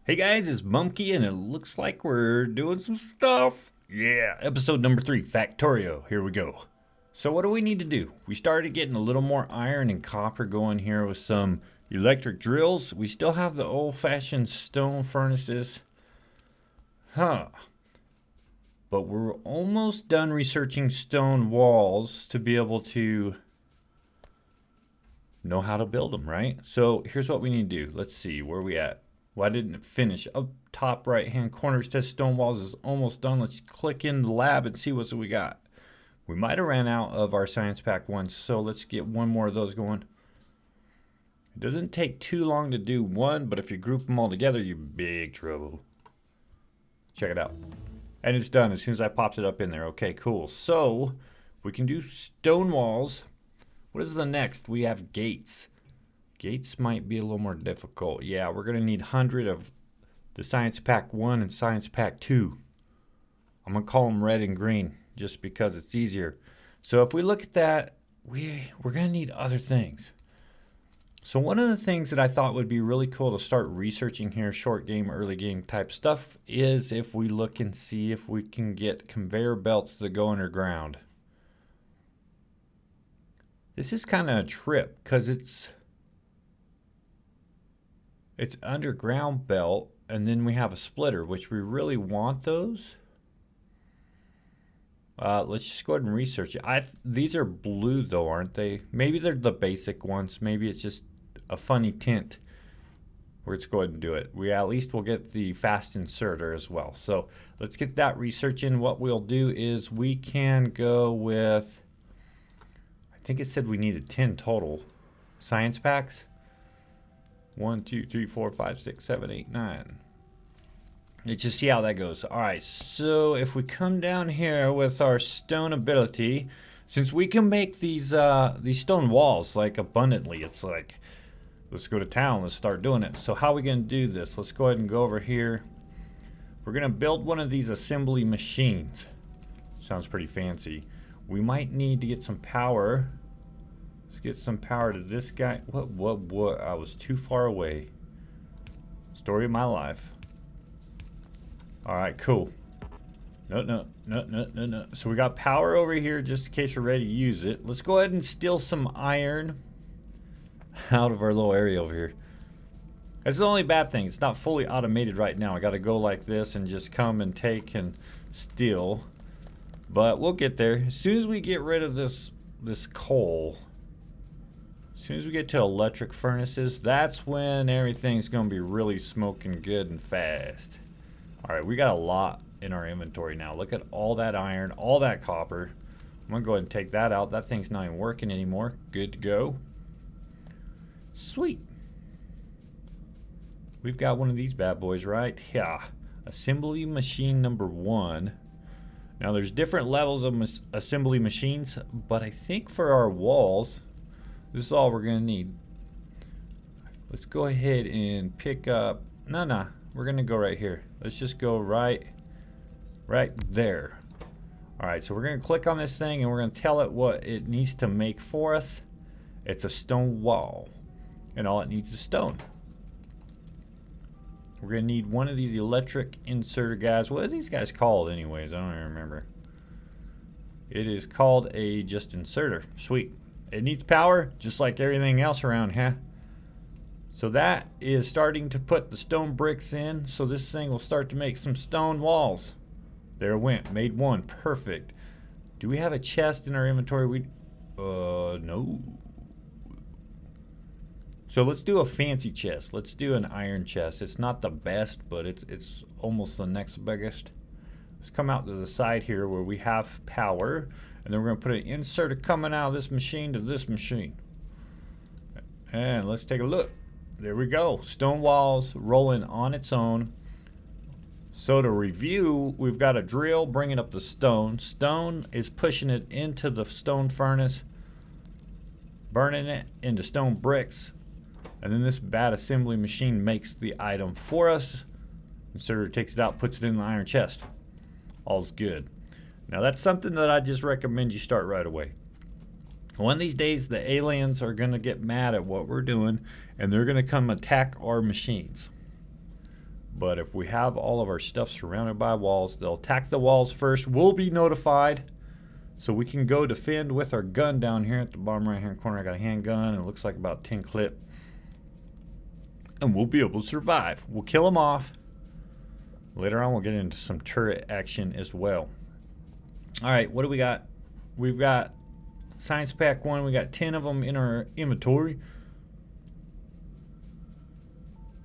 Hey guys, it's Mumkey, and it looks like we're doing some stuff. Yeah, episode number 3, Factorio. Here we go. So what do we need to do? We started getting a little more iron and copper going here with some electric drills. We still have the old-fashioned stone furnaces. But we're almost done researching stone walls to be able to know how to build them, right? So here's what we need to do. Let's see, where are we at? Why didn't it finish? Up top right hand corner, it says stone walls is almost done. Let's click in the lab and see what we got. We might have ran out of our science pack ones, so let's get one more of those going. It doesn't take too long to do one, but if you group them all together, you're in big trouble. Check it out. And it's done as soon as I popped it up in there. Okay, cool. So we can do stone walls. What is the next? We have gates. Gates might be a little more difficult. Yeah, we're going to need 100 of the Science Pack 1 and Science Pack 2. I'm going to call them red and green just because it's easier. So if we look at that, we're going to need other things. So one of the things that I thought would be really cool to start researching here, short game, early game type stuff, is if we look and see if we can get conveyor belts that go underground. This is kind of a trip because it's underground belt, and then we have a splitter, which we really want those. Let's just go ahead and research it. These are blue though, aren't they? Maybe they're the basic ones. Maybe it's just a funny tint. Let's go ahead and do it. At least we'll get the fast inserter as well. So let's get that research in. What we'll do is we can go with, I think it said we needed 10 total science packs. 1, 2, 3, 4, 5, 6, 7, 8, 9. Let's just see how that goes. All right, so if we come down here with our stone ability, since we can make these stone walls like abundantly, it's like, let's go to town, let's start doing it. So how are we gonna do this? Let's go ahead and go over here. We're gonna build one of these assembly machines. Sounds pretty fancy. We might need to get some power. Let's get some power to this guy. What? I was too far away. Story of my life. All right, cool. No. So we got power over here just in case we're ready to use it. Let's go ahead and steal some iron out of our little area over here. That's the only bad thing. It's not fully automated right now. I got to go like this and just come and take and steal. But we'll get there. As soon as we get rid of this coal, as soon as we get to electric furnaces, that's when everything's going to be really smoking good and fast. All right, we got a lot in our inventory now. Look at all that iron, all that copper. I'm going to go ahead and take that out. That thing's not even working anymore. Good to go. Sweet. We've got one of these bad boys, right? Yeah. Assembly machine number 1. Now, there's different levels of assembly machines, but I think for our walls, this is all we're going to need. Let's go ahead and pick up. No. We're going to go right here. Let's just go right there. All right, so we're going to click on this thing and we're going to tell it what it needs to make for us. It's a stone wall, and all it needs is stone. We're going to need one of these electric inserter guys. What are these guys called anyways? I don't even remember. It is called a just inserter. Sweet. It needs power just like everything else around here. So that is starting to put the stone bricks in, so this thing will start to make some stone walls. There it went. Made one. Perfect. Do we have a chest in our inventory? No. So let's do a fancy chest. Let's do an iron chest. It's not the best, but it's almost the next biggest. Let's come out to the side here where we have power, and then we're going to put an inserter coming out of this machine to this machine. And let's take a look. There we go. Stone walls rolling on its own. So to review, we've got a drill bringing up the stone. Stone is pushing it into the stone furnace, burning it into stone bricks. And then this bad assembly machine makes the item for us. Inserter takes it out, puts it in the iron chest. All's good. Now that's something that I just recommend you start right away. One of these days, the aliens are going to get mad at what we're doing, and they're going to come attack our machines. But if we have all of our stuff surrounded by walls, they'll attack the walls first. We'll be notified. So we can go defend with our gun down here at the bottom right hand corner. I got a handgun and it looks like about 10 clip. And we'll be able to survive. We'll kill them off. Later on we'll get into some turret action as well. Alright, what do we got? We've got Science Pack 1. We got 10 of them in our inventory.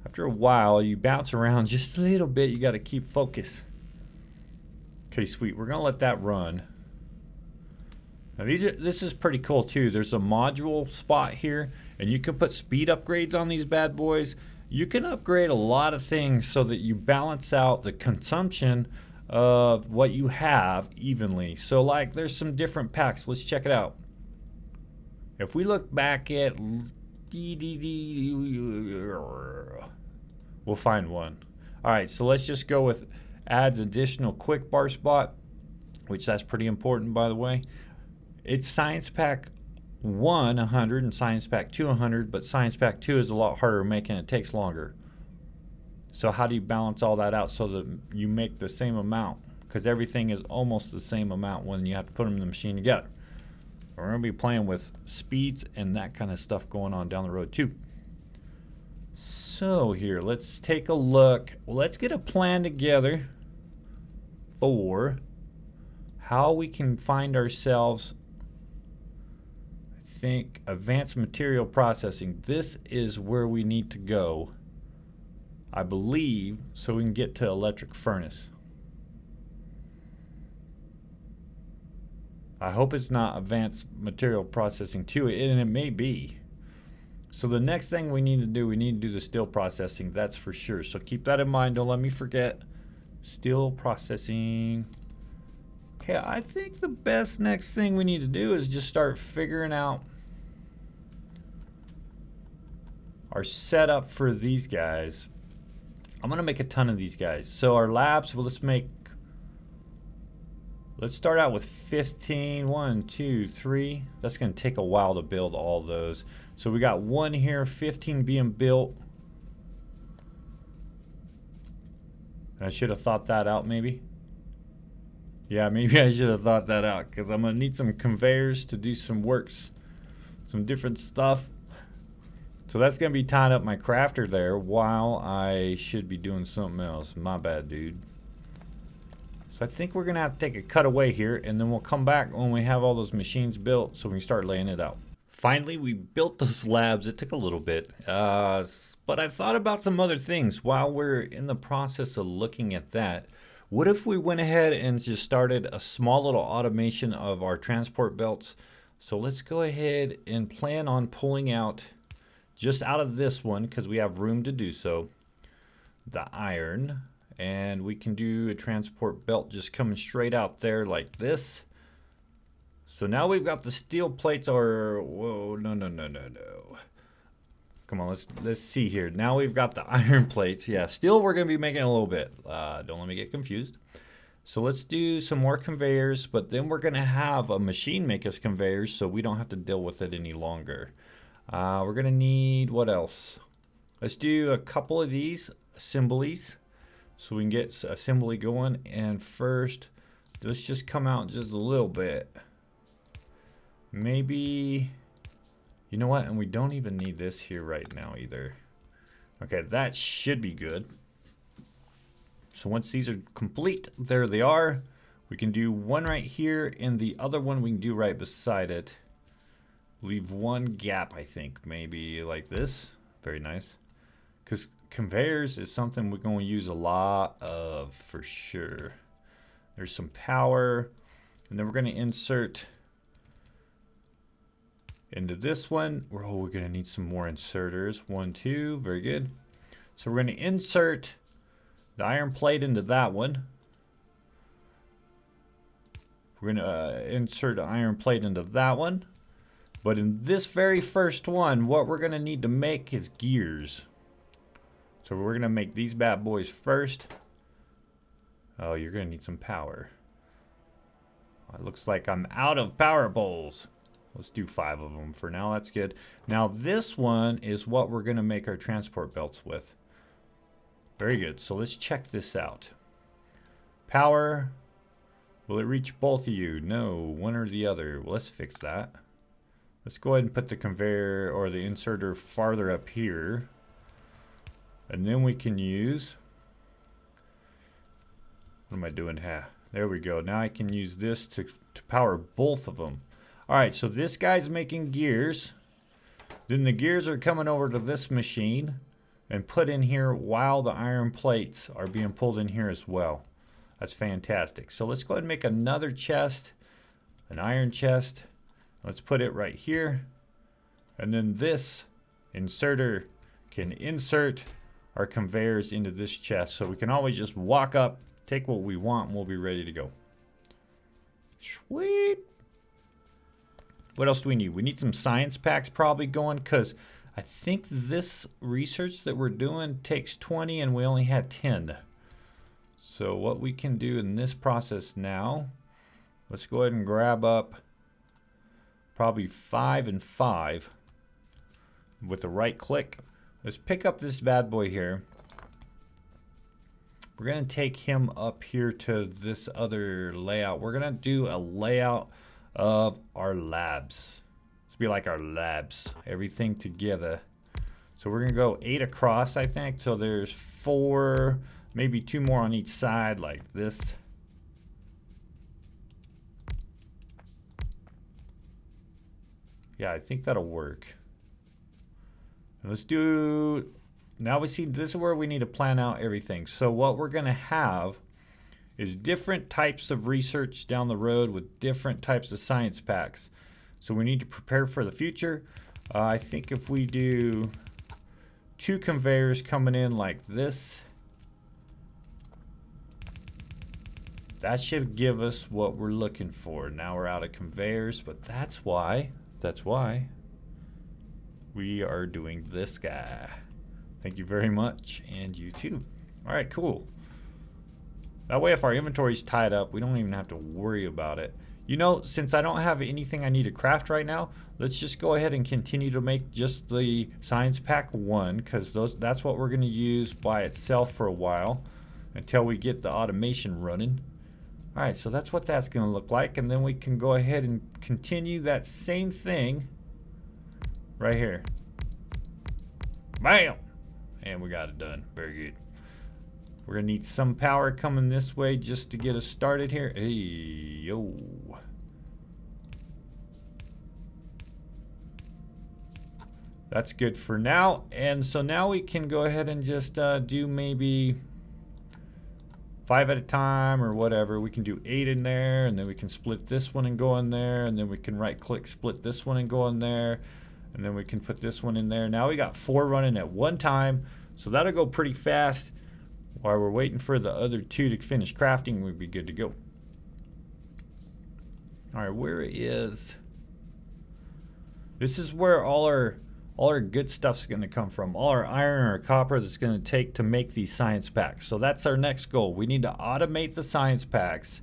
After a while, you bounce around just a little bit. You got to keep focus. Okay, sweet. We're going to let that run. Now this is pretty cool too. There's a module spot here, and you can put speed upgrades on these bad boys. You can upgrade a lot of things so that you balance out the consumption of what you have evenly. So like there's some different packs. Let's check it out. If we look back at we'll find one. Alright, so let's just go with adds additional quick bar spot, which that's pretty important by the way. It's Science Pack 1 100 and Science Pack 2 100, but Science Pack 2 is a lot harder to make and it takes longer. So how do you balance all that out so that you make the same amount? Because everything is almost the same amount when you have to put them in the machine together. We're going to be playing with speeds and that kind of stuff going on down the road too. So here, let's take a look. Let's get a plan together for how we can find ourselves. I think advanced material processing. This is where we need to go, I believe, so we can get to electric furnace. I hope it's not advanced material processing 2, and it may be. So the next thing we need to do the steel processing, that's for sure. So keep that in mind, don't let me forget. Steel processing. Okay, I think the best next thing we need to do is just start figuring out our setup for these guys. I'm gonna make a ton of these guys. So our labs, well, let's start out with 15. 1, 2, 3. That's gonna take a while to build all those. So we got one here, 15 being built. I should have thought that out maybe. Yeah, maybe I should have thought that out because I'm gonna need some conveyors to do some works, some different stuff. So that's gonna be tying up my crafter there while I should be doing something else. My bad, dude. So I think we're gonna have to take a cutaway here and then we'll come back when we have all those machines built so we can start laying it out. Finally, we built those labs. It took a little bit, but I thought about some other things while we're in the process of looking at that. What if we went ahead and just started a small little automation of our transport belts? So let's go ahead and plan on pulling out, just out of this one, because we have room to do so, the iron. And we can do a transport belt just coming straight out there like this. So now we've got the steel plates, or whoa, no. Come on, let's see here. Now we've got the iron plates. Yeah, steel we're gonna be making a little bit. Don't let me get confused. So let's do some more conveyors, but then we're gonna have a machine make us conveyors so we don't have to deal with it any longer. We're gonna need, what else? Let's do a couple of these assemblies so we can get assembly going. And first, let's just come out just a little bit. Maybe, you know what? And we don't even need this here right now either. Okay, that should be good. So once these are complete, there they are. We can do one right here and the other one we can do right beside it. Leave one gap, I think, maybe like this. Very nice. Because conveyors is something we're going to use a lot of for sure. There's some power, and then we're going to insert into this one. Oh, we're going to need some more inserters. 1, 2, very good. So we're going to insert the iron plate into that one. We're going to insert the iron plate into that one. But in this very first one, what we're going to need to make is gears. So we're going to make these bad boys first. Oh, you're going to need some power. It looks like I'm out of power poles. Let's do 5 of them for now. That's good. Now this one is what we're going to make our transport belts with. Very good. So let's check this out. Power. Will it reach both of you? No, one or the other. Well, let's fix that. Let's go ahead and put the conveyor or the inserter farther up here. And then we can use... What am I doing? There we go. Now I can use this to power both of them. Alright, so this guy's making gears. Then the gears are coming over to this machine and put in here while the iron plates are being pulled in here as well. That's fantastic. So let's go ahead and make another chest, an iron chest. Let's put it right here. And then this inserter can insert our conveyors into this chest. So we can always just walk up, take what we want, and we'll be ready to go. Sweet. What else do we need? We need some science packs probably going, because I think this research that we're doing takes 20 and we only had 10. So what we can do in this process now, let's go ahead and grab up probably 5 and 5 with the right click. Let's pick up this bad boy here. We're going to take him up here to this other layout. We're going to do a layout of our labs. It's be like our labs, everything together. So we're going to go 8 across, I think. So there's 4, maybe 2 more on each side like this. Yeah, I think that'll work. And let's do, now we see this is where we need to plan out everything. So what we're gonna have is different types of research down the road with different types of science packs. So we need to prepare for the future. I think if we do 2 conveyors coming in like this, that should give us what we're looking for. Now we're out of conveyors, but that's why we are doing this guy. Thank you very much, and you too. All right, cool. That way if our inventory's tied up, we don't even have to worry about it. You know, since I don't have anything I need to craft right now, let's just go ahead and continue to make just the science pack 1, because that's what we're going to use by itself for a while until we get the automation running. Alright, so that's what that's going to look like, and then we can go ahead and continue that same thing right here. Bam! And we got it done. Very good. We're going to need some power coming this way just to get us started here. Hey, yo. That's good for now. And so now we can go ahead and just do maybe 5 at a time or whatever. We can do 8 in there, and then we can split this one and go in there, and then we can right click, split this one and go in there, and then we can put this one in there. Now we got 4 running at one time, so that'll go pretty fast. While we're waiting for the other 2 to finish crafting, we'd be good to go. Alright, where is... This is where all our good stuff's going to come from. All our iron or copper that's going to take to make these science packs. So that's our next goal. We need to automate the science packs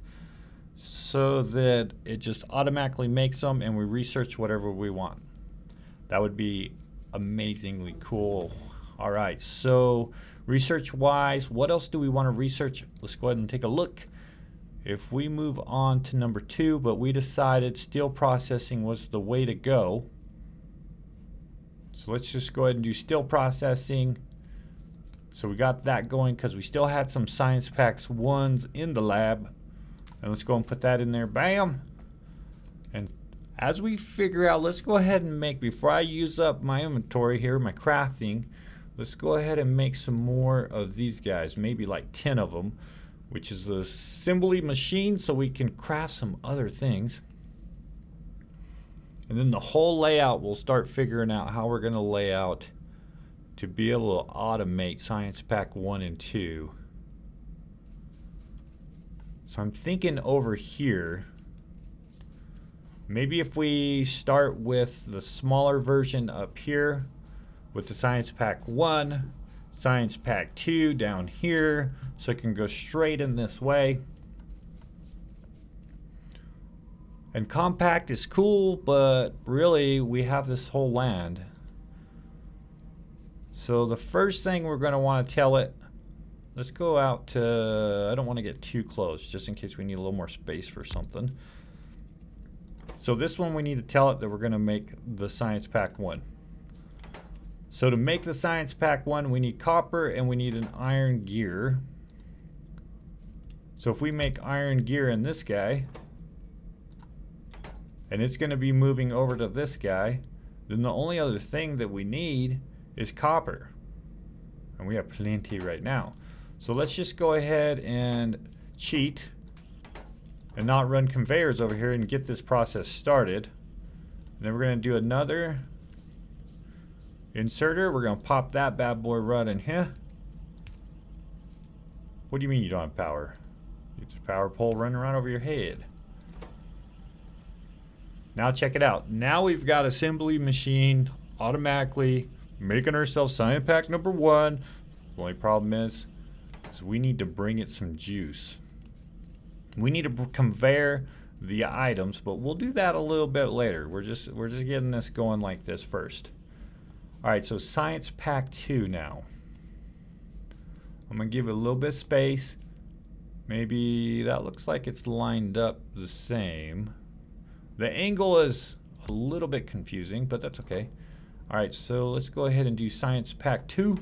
so that it just automatically makes them and we research whatever we want. That would be amazingly cool. All right, so research-wise, what else do we want to research? Let's go ahead and take a look. If we move on to number 2, but we decided steel processing was the way to go. So let's just go ahead and do steel processing. So we got that going because we still had some science packs 1s in the lab. And let's go and put that in there. Bam! And as we figure out, let's go ahead and make, before I use up my inventory here, my crafting, let's go ahead and make some more of these guys, maybe like 10 of them, which is the assembly machine so we can craft some other things. And then the whole layout, we'll start figuring out how we're going to lay out to be able to automate Science Pack 1 and 2. So I'm thinking over here, maybe if we start with the smaller version up here with the Science Pack 1, Science Pack 2 down here, so it can go straight in this way. And compact is cool, but really we have this whole land. So the first thing we're going to want to tell it Let's go out to, I don't want to get too close just in case we need a little more space for something. So this one we need to tell it that we're going to make the Science Pack 1. So to make the Science Pack 1 we need copper and we need an iron gear. So if we make iron gear in this guy, and it's going to be moving over to this guy, then the only other thing that we need is copper. And we have plenty right now. So let's just go ahead and cheat and not run conveyors over here and get this process started. And then we're going to do another inserter. We're going to pop that bad boy right in here. What do you mean you don't have power? It's a power pole running around over your head. Now check it out. Now we've got assembly machine automatically making ourselves Science Pack number 1. The only problem is we need to bring it some juice. We need to conveyor the items, but we'll do that a little bit later. We're just getting this going like this first. All right, so Science Pack 2 now. I'm gonna give it a little bit of space. Maybe that looks like it's lined up the same. The angle is a little bit confusing, but that's okay. All right, so let's go ahead and do Science Pack 2.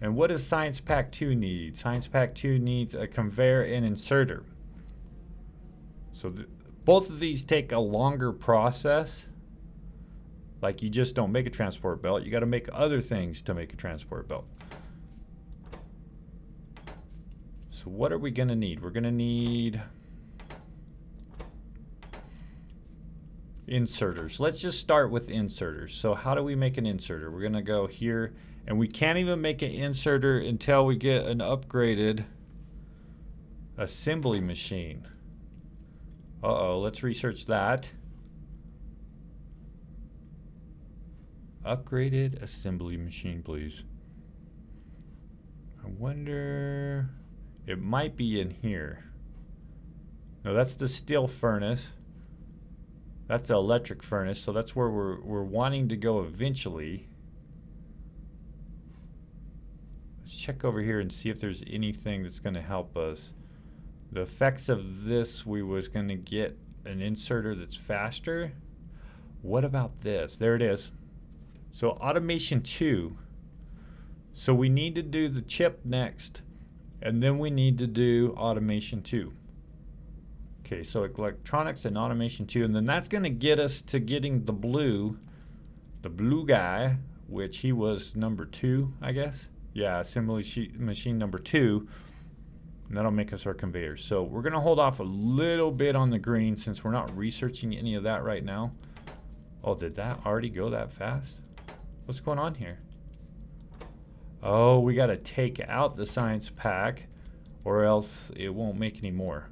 And what does Science Pack 2 need? Science Pack 2 needs a conveyor and inserter. So both of these take a longer process. Like you just don't make a transport belt. You got to make other things to make a transport belt. So what are we going to need? We're going to need inserters. Let's just start with inserters. So how do we make an inserter? We're going to go here, and we can't even make an inserter until we get an upgraded assembly machine. Uh-oh, let's research that. Upgraded assembly machine, please. I wonder, it might be in here. No, that's the steel furnace. That's the electric furnace, so that's where we're wanting to go eventually. Let's check over here and see if there's anything that's going to help us. The effects of this, we was going to get an inserter that's faster. What about this? There it is. So automation 2. So we need to do the chip next, and then we need to do automation 2. Okay, so electronics and automation 2, and then that's going to get us to getting the blue guy, which he was number 2, I guess. Yeah, assembly machine number 2, and that'll make us our conveyors. So we're going to hold off a little bit on the green since we're not researching any of that right now. Oh, did that already go that fast? What's going on here? Oh, we got to take out the Science Pack or else it won't make any more.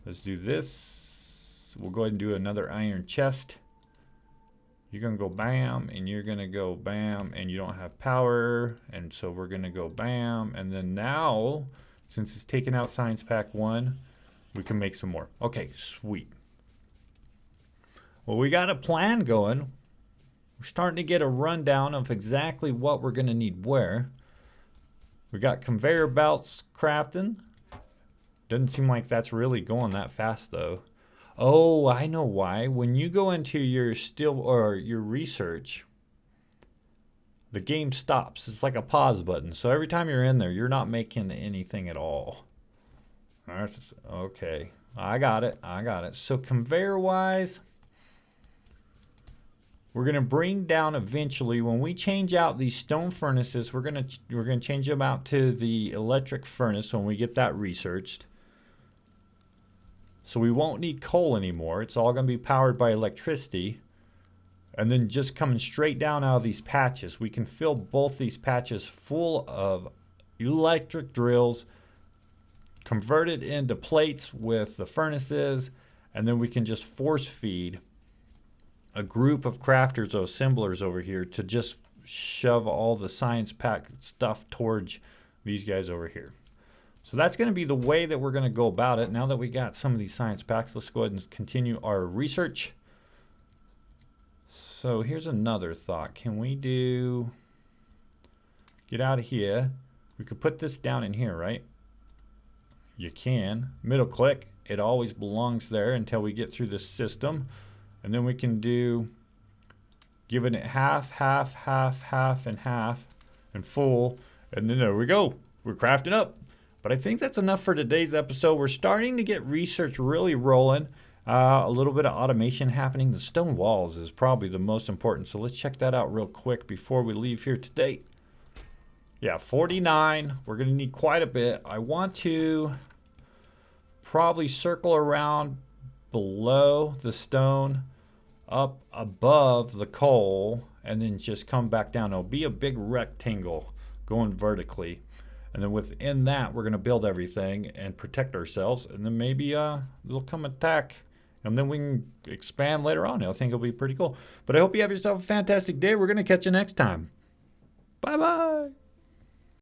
Let's do this. We'll go ahead and do another iron chest. You're going to go bam, and you're going to go bam, and you don't have power. And so we're going to go bam. And then now, since it's taken out Science Pack 1, we can make some more. Okay, sweet. Well, we got a plan going. We're starting to get a rundown of exactly what we're going to need where. We got conveyor belts crafting. Doesn't seem like that's really going that fast though. Oh, I know why. When you go into your your research, the game stops. It's like a pause button. So every time you're in there, you're not making anything at all. Okay, I got it. So conveyor wise, we're gonna bring down eventually when we change out these stone furnaces. We're gonna change them out to the electric furnace when we get that researched. So we won't need coal anymore. It's all going to be powered by electricity. And then just coming straight down out of these patches, we can fill both these patches full of electric drills, convert it into plates with the furnaces, and then we can just force feed a group of crafters or assemblers over here to just shove all the Science Pack stuff towards these guys over here. So that's going to be the way that we're going to go about it. Now that we got some of these Science Packs, let's go ahead and continue our research. So here's another thought. Can we get out of here, We could put this down in here, right? You can. Middle click. It always belongs there until we get through the system. And then we can do giving it half, half, half, half, and half, and full. And then there we go. We're crafting up. But I think that's enough for today's episode. We're starting to get research really rolling. A little bit of automation happening. The stone walls is probably the most important. So let's check that out real quick before we leave here today. Yeah, 49. We're going to need quite a bit. I want to probably circle around below the stone, up above the coal, and then just come back down. It'll be a big rectangle going vertically. And then within that, we're going to build everything and protect ourselves. And then maybe they'll come attack. And then we can expand later on. I think it'll be pretty cool. But I hope you have yourself a fantastic day. We're going to catch you next time. Bye-bye.